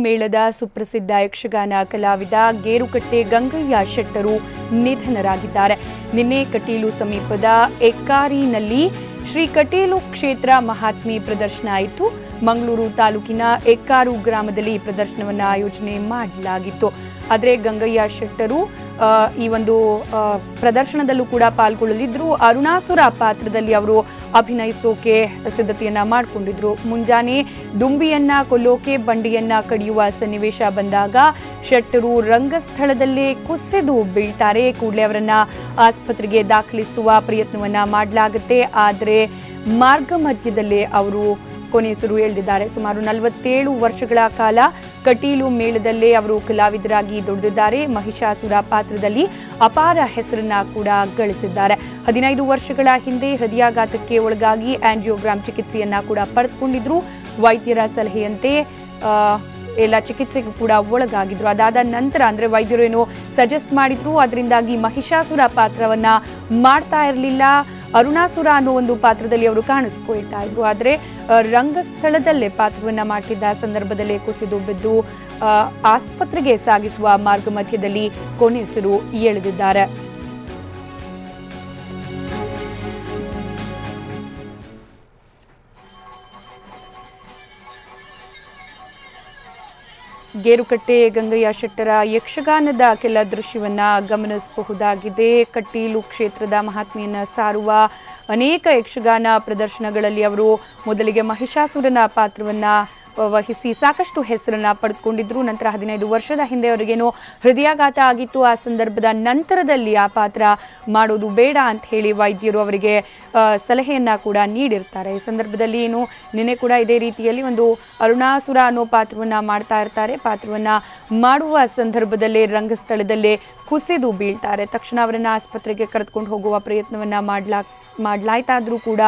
ಮೇಳದ ಸುಪ್ರಸಿದ್ಧ ಯಕ್ಷಗಾನ ಕಲಾವಿದ ಗೇರುಕಟ್ಟೆ ಗಂಗಯ್ಯ ಶೆಟ್ಟರು ನಿಧನರಾಗಿದ್ದಾರೆ. ನಿನ್ನೆ ಕಟೀಲು ಸಮೀಪದ ಎಕ್ಕಾರಿನಲ್ಲಿ ಶ್ರೀ ಕಟೀಲು ಕ್ಷೇತ್ರ ಮಹಾತ್ಮೆ ಪ್ರದರ್ಶನ ಆಯಿತು. ಮಂಗಳೂರು ತಾಲೂಕಿನ ಎಕ್ಕಾರು ಗ್ರಾಮದಲ್ಲಿ ಪ್ರದರ್ಶನವನ್ನು ಆಯೋಜನೆ ಮಾಡಲಾಗಿತ್ತು. ಆದರೆ ಗಂಗಯ್ಯ ಶೆಟ್ಟರು ಈ ಒಂದು ಪ್ರದರ್ಶನದಲ್ಲೂ ಕೂಡ ಪಾಲ್ಗೊಳ್ಳಲಿದ್ರು. ಅರುಣಾಸುರ ಪಾತ್ರದಲ್ಲಿ ಅವರು ಅಭಿನಯಿಸೋಕೆ ಸಿದ್ಧತೆಯನ್ನ ಮಾಡಿಕೊಂಡಿದ್ರು. ಮುಂಜಾನೆ ದುಂಬಿಯನ್ನ ಕೊಲ್ಲೋಕೆ ಬಂಡಿಯನ್ನ ಕಡಿಯುವ ಸನ್ನಿವೇಶ ಬಂದಾಗ ಶೆಟ್ಟರು ರಂಗಸ್ಥಳದಲ್ಲೇ ಕುಸಿದು ಬೀಳ್ತಾರೆ. ಕೂಡಲೇ ಅವರನ್ನ ಆಸ್ಪತ್ರೆಗೆ ದಾಖಲಿಸುವ ಪ್ರಯತ್ನವನ್ನ ಮಾಡಲಾಗುತ್ತೆ. ಆದರೆ ಮಾರ್ಗ ಮಧ್ಯದಲ್ಲೇ ಅವರು ಕೊನೆಯುಸಿರು ಎಳೆದಿದ್ದಾರೆ. ಸುಮಾರು 47 ವರ್ಷಗಳ ಕಾಲ ಕಟೀಲು ಮೇಳದಲ್ಲೇ ಅವರು ಕಲಾವಿದರಾಗಿ ದುಡಿದಿದ್ದಾರೆ. ಮಹಿಷಾಸುರ ಪಾತ್ರದಲ್ಲಿ ಅಪಾರ ಹೆಸರನ್ನ ಕೂಡ ಗಳಿಸಿದ್ದಾರೆ. 15 ವರ್ಷಗಳ ಹಿಂದೆ ಹೃದಯಾಘಾತಕ್ಕೆ ಒಳಗಾಗಿ ಆಂಜಿಯೋಗ್ರಾಮ್ ಚಿಕಿತ್ಸೆಯನ್ನ ಕೂಡ ಪಡೆದುಕೊಂಡಿದ್ರು. ವೈದ್ಯರ ಸಲಹೆಯಂತೆ ಎಲ್ಲ ಚಿಕಿತ್ಸೆಗೂ ಕೂಡ ಒಳಗಾಗಿದ್ರು. ಅದಾದ ನಂತರ ಅಂದ್ರೆ ವೈದ್ಯರು ಏನೋ ಸಜೆಸ್ಟ್ ಮಾಡಿದ್ರು, ಅದರಿಂದಾಗಿ ಮಹಿಷಾಸುರ ಪಾತ್ರವನ್ನ ಮಾಡ್ತಾ ಇರಲಿಲ್ಲ. ಅರುಣಾಸುರ ಅನ್ನೋ ಒಂದು ಪಾತ್ರದಲ್ಲಿ ಅವರು ಕಾಣಿಸ್ಕೊಳ್ತಾ ಇದ್ರು. ಆದರೆ ರಂಗಸ್ಥಳದಲ್ಲೇ ಪಾತ್ರವನ್ನ ಮಾಡ್ತಿದ್ದ ಸಂದರ್ಭದಲ್ಲೇ ಕುಸಿದು ಬಿದ್ದು ಆಸ್ಪತ್ರೆಗೆ ಸಾಗಿಸುವ ಮಾರ್ಗ ಮಧ್ಯದಲ್ಲಿ ಕೊನೆಯುಸಿರು ಎಳೆದಿದ್ದಾರೆ. ಗೇರುಕಟ್ಟೆ ಗಂಗಯ್ಯ ಶೆಟ್ಟರ ಯಕ್ಷಗಾನದ ಕೆಲ ದೃಶ್ಯವನ್ನ ಗಮನಿಸಬಹುದಾಗಿದೆ. ಕಟೀಲು ಕ್ಷೇತ್ರದ ಮಹಾತ್ಮೆಯನ್ನ ಸಾರುವ ಅನೇಕ ಯಕ್ಷಗಾನ ಪ್ರದರ್ಶನಗಳಲ್ಲಿ ಅವರು ಮೊದಲಿಗೆ ಮಹಿಷಾಸುರನ ಪಾತ್ರವನ್ನ ವಹಿಸಿ ಸಾಕಷ್ಟು ಹೆಸರನ್ನ ಪಡೆದುಕೊಂಡಿದ್ರು. ನಂತರ 15 ವರ್ಷದ ಹಿಂದೆ ಅವರಿಗೇನೋ ಹೃದಯಾಘಾತ ಆಗಿತ್ತು. ಆ ಸಂದರ್ಭದ ನಂತರದಲ್ಲಿ ಆ ಪಾತ್ರ ಮಾಡೋದು ಬೇಡ ಅಂತ ಹೇಳಿ ವೈದ್ಯರು ಅವರಿಗೆ ಸಲಹೆಯನ್ನ ಕೂಡ ನೀಡಿರ್ತಾರೆ. ಈ ಸಂದರ್ಭದಲ್ಲಿ ಏನು ನಿನ್ನೆ ಕೂಡ ಇದೇ ರೀತಿಯಲ್ಲಿ ಒಂದು ಅರುಣಾಸುರ ಅನ್ನೋ ಪಾತ್ರವನ್ನ ಮಾಡ್ತಾ ಇರ್ತಾರೆ. ಪಾತ್ರವನ್ನ ಮಾಡುವ ಸಂದರ್ಭದಲ್ಲೇ ರಂಗಸ್ಥಳದಲ್ಲೇ ಕುಸಿದು ಬೀಳ್ತಾರೆ. ತಕ್ಷಣ ಅವರನ್ನ ಆಸ್ಪತ್ರೆಗೆ ಕರೆದುಕೊಂಡು ಹೋಗುವ ಪ್ರಯತ್ನವನ್ನ ಮಾಡಲಾಯ್ತಾದ್ರೂ ಕೂಡ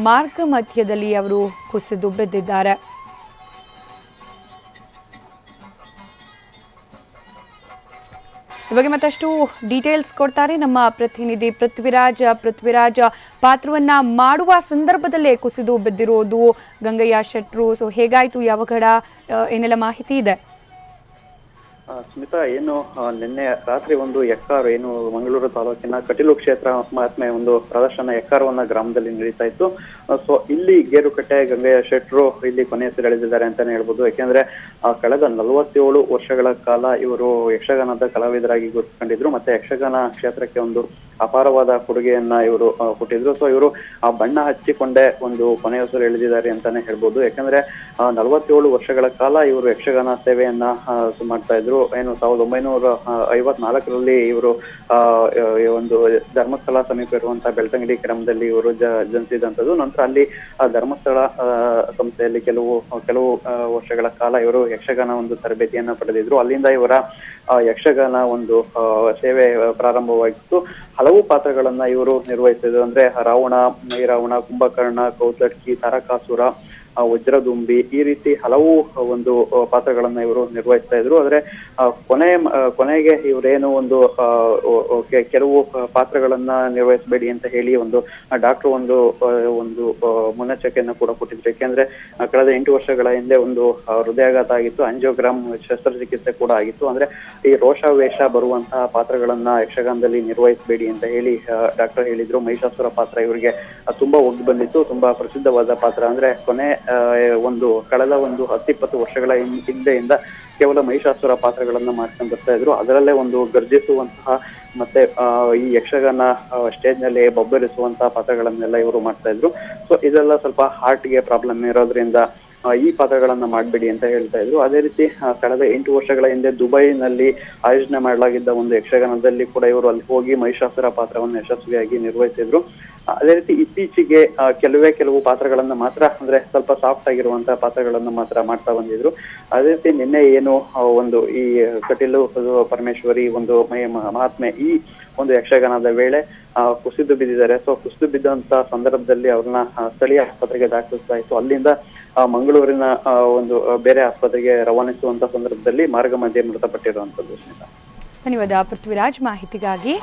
ಮಾರ್ಗ ಮಧ್ಯದಲ್ಲಿ ಅವರು ಕುಸಿದು ಬಿದ್ದಿದ್ದಾರೆ. ಇವಾಗ ಮತ್ತಷ್ಟು ಡೀಟೇಲ್ಸ್ ಕೊಡ್ತಾರೆ ನಮ್ಮ ಪ್ರತಿನಿಧಿ ಪೃಥ್ವಿರಾಜ್. ಪಾತ್ರವನ್ನ ಮಾಡುವ ಸಂದರ್ಭದಲ್ಲೇ ಕುಸಿದು ಬಿದ್ದಿರೋದು ಗಂಗಯ್ಯ ಶೆಟ್ಟರು. ಸೊ ಹೇಗಾಯ್ತು, ಯಾವಗಡ, ಏನೆಲ್ಲ ಮಾಹಿತಿ ಇದೆ? ಸ್ಮಿತಾ, ಏನು ನಿನ್ನೆ ರಾತ್ರಿ ಒಂದು ಎಕ್ಕಾರು ಏನು ಮಂಗಳೂರು ತಾಲೂಕಿನ ಕಟೀಲು ಕ್ಷೇತ್ರ ಮಹಾತ್ಮೆ ಒಂದು ಪ್ರದರ್ಶನ ಎಕ್ಕಾರವನ್ನ ಗ್ರಾಮದಲ್ಲಿ ನಡೀತಾ ಇತ್ತು. ಸೊ ಇಲ್ಲಿ ಗೇರುಕಟ್ಟೆ ಗಂಗಯ್ಯ ಶೆಟ್ಟರು ಇಲ್ಲಿ ಕೊನೆಯುಸಿರೆಳೆದಿದ್ದಾರೆ ಅಂತಾನೆ ಹೇಳ್ಬೋದು. ಯಾಕೆಂದ್ರೆ ಕಳೆದ 47 ವರ್ಷಗಳ ಕಾಲ ಇವರು ಯಕ್ಷಗಾನದ ಕಲಾವಿದರಾಗಿ ಗುರುತಿಸಿಕೊಂಡಿದ್ರು. ಮತ್ತೆ ಯಕ್ಷಗಾನ ಕ್ಷೇತ್ರಕ್ಕೆ ಒಂದು ಅಪಾರವಾದ ಕೊಡುಗೆಯನ್ನ ಇವರು ಕೊಟ್ಟಿದ್ರು. ಸೊ ಇವರು ಆ ಬಣ್ಣ ಹಚ್ಚಿಕೊಂಡೇ ಒಂದು ಕೊನೆಯುಸಿರು ಎಳೆದಿದ್ದಾರೆ ಅಂತಾನೆ ಹೇಳ್ಬೋದು. ಯಾಕಂದ್ರೆ 47 ವರ್ಷಗಳ ಕಾಲ ಇವರು ಯಕ್ಷಗಾನ ಸೇವೆಯನ್ನ ಮಾಡ್ತಾ ಇದ್ರು. ಏನು 1954ರಲ್ಲಿ ಇವರು ಒಂದು ಧರ್ಮಸ್ಥಳ ಸಮೀಪ ಇರುವಂತಹ ಬೆಳ್ತಂಗಡಿ ಗ್ರಾಮದಲ್ಲಿ ಇವರು ಜನಿಸಿದಂಥದ್ದು. ನಂತರ ಅಲ್ಲಿ ಆ ಧರ್ಮಸ್ಥಳ ಸಂಸ್ಥೆಯಲ್ಲಿ ಕೆಲವು ವರ್ಷಗಳ ಕಾಲ ಇವರು ಯಕ್ಷಗಾನ ಒಂದು ತರಬೇತಿಯನ್ನ ಪಡೆದಿದ್ರು. ಅಲ್ಲಿಂದ ಇವರ ಯಕ್ಷಗಾನ ಒಂದು ಸೇವೆ ಪ್ರಾರಂಭವಾಗಿತ್ತು. ಹಲವು ಪಾತ್ರಗಳನ್ನ ಇವರು ನಿರ್ವಹಿಸಿದ್ರು. ಅಂದ್ರೆ ರಾವಣ, ಮೈರಾವಣ, ಕುಂಭಕರ್ಣ, ಕೌತಡ್ಕಿ, ತಾರಕಾಸುರ, ವಜ್ರದುಂಬಿ, ಈ ರೀತಿ ಹಲವು ಒಂದು ಪಾತ್ರಗಳನ್ನ ಇವರು ನಿರ್ವಹಿಸ್ತಾ ಇದ್ರು. ಆದ್ರೆ ಕೊನೆಗೆ ಇವರೇನು ಒಂದು ಕೆಲವು ಪಾತ್ರಗಳನ್ನ ನಿರ್ವಹಿಸಬೇಡಿ ಅಂತ ಹೇಳಿ ಒಂದು ಡಾಕ್ಟರ್ ಒಂದು ಮುನ್ನೆಚ್ಚರಿಕೆಯನ್ನ ಕೂಡ ಕೊಟ್ಟಿದ್ರು. ಯಾಕೆಂದ್ರೆ ಕಳೆದ 8 ವರ್ಷಗಳ ಹಿಂದೆ ಒಂದು ಹೃದಯಾಘಾತ ಆಗಿತ್ತು, ಆಂಜಿಯೋಗ್ರಾಮ್ ಶಸ್ತ್ರಚಿಕಿತ್ಸೆ ಕೂಡ ಆಗಿತ್ತು. ಅಂದ್ರೆ ಈ ರೋಷಾವೇಶ ಬರುವಂತಹ ಪಾತ್ರಗಳನ್ನ ಯಕ್ಷಗಾನದಲ್ಲಿ ನಿರ್ವಹಿಸಬೇಡಿ ಅಂತ ಹೇಳಿ ಡಾಕ್ಟರ್ ಹೇಳಿದ್ರು. ಮಹಿಷಾಸುರ ಪಾತ್ರ ಇವರಿಗೆ ತುಂಬಾ ಒಗ್ಗಿ ಬಂದಿತ್ತು, ತುಂಬಾ ಪ್ರಸಿದ್ಧವಾದ ಪಾತ್ರ. ಅಂದ್ರೆ ಒಂದು ಕಳೆದ 10-20 ವರ್ಷಗಳ ಹಿಂದೆಯಿಂದ ಕೇವಲ ಮಹಿಷಾಸುರ ಪಾತ್ರಗಳನ್ನ ಮಾಡ್ಕೊಂಡು ಬರ್ತಾ ಇದ್ರು. ಅದರಲ್ಲೇ ಒಂದು ಗರ್ಜಿಸುವಂತಹ ಮತ್ತೆ ಈ ಯಕ್ಷಗಾನ ಸ್ಟೇಜ್ ನಲ್ಲಿ ಬೊಬ್ಬರಿಸುವಂತಹ ಪಾತ್ರಗಳನ್ನೆಲ್ಲ ಇವರು ಮಾಡ್ತಾ ಇದ್ರು. ಸೊ ಇದೆಲ್ಲ ಸ್ವಲ್ಪ ಹಾರ್ಟ್ಗೆ ಪ್ರಾಬ್ಲಮ್ ಇರೋದ್ರಿಂದ ಈ ಪಾತ್ರಗಳನ್ನ ಮಾಡ್ಬೇಡಿ ಅಂತ ಹೇಳ್ತಾ ಇದ್ರು. ಅದೇ ರೀತಿ ಕಳೆದ 8 ವರ್ಷಗಳ ಹಿಂದೆ ದುಬೈನಲ್ಲಿ ಆಯೋಜನೆ ಮಾಡಲಾಗಿದ್ದ ಒಂದು ಯಕ್ಷಗಾನದಲ್ಲಿ ಕೂಡ ಇವರು ಅಲ್ಲಿ ಹೋಗಿ ಮಹಿಷಾಸುರ ಪಾತ್ರವನ್ನು ಯಶಸ್ವಿಯಾಗಿ ನಿರ್ವಹಿಸಿದ್ರು. ಅದೇ ರೀತಿ ಇತ್ತೀಚೆಗೆ ಕೆಲವು ಪಾತ್ರಗಳನ್ನ ಮಾತ್ರ, ಅಂದ್ರೆ ಸ್ವಲ್ಪ ಸಾಫ್ಟ್ ಆಗಿರುವಂತಹ ಪಾತ್ರಗಳನ್ನ ಮಾತ್ರ ಮಾಡ್ತಾ ಬಂದಿದ್ರು. ಅದೇ ರೀತಿ ನಿನ್ನೆ ಏನು ಒಂದು ಈ ಕಟೀಲು ಪರಮೇಶ್ವರಿ ಒಂದು ಮಹಾತ್ಮೆ ಈ ಒಂದು ಯಕ್ಷಗಾನದ ವೇಳೆ ಕುಸಿದು ಬಿದ್ದಿದ್ದಾರೆ. ಸೊ ಕುಸಿದು ಬಿದ್ದಂತ ಸಂದರ್ಭದಲ್ಲಿ ಅವ್ರನ್ನ ಸ್ಥಳೀಯ ಆಸ್ಪತ್ರೆಗೆ ದಾಖಲಿಸಲಾಯಿತು. ಅಲ್ಲಿಂದ ಮಂಗಳೂರಿನ ಒಂದು ಬೇರೆ ಆಸ್ಪತ್ರೆಗೆ ರವಾನಿಸುವಂತ ಸಂದರ್ಭದಲ್ಲಿ ಮಾರ್ಗ ಮಧ್ಯೆ ಮೃತಪಟ್ಟಿರುವಂತದ್ದು. ಧನ್ಯವಾದ ಪೃಥ್ವಿರಾಜ್ ಮಾಹಿತಿಗಾಗಿ.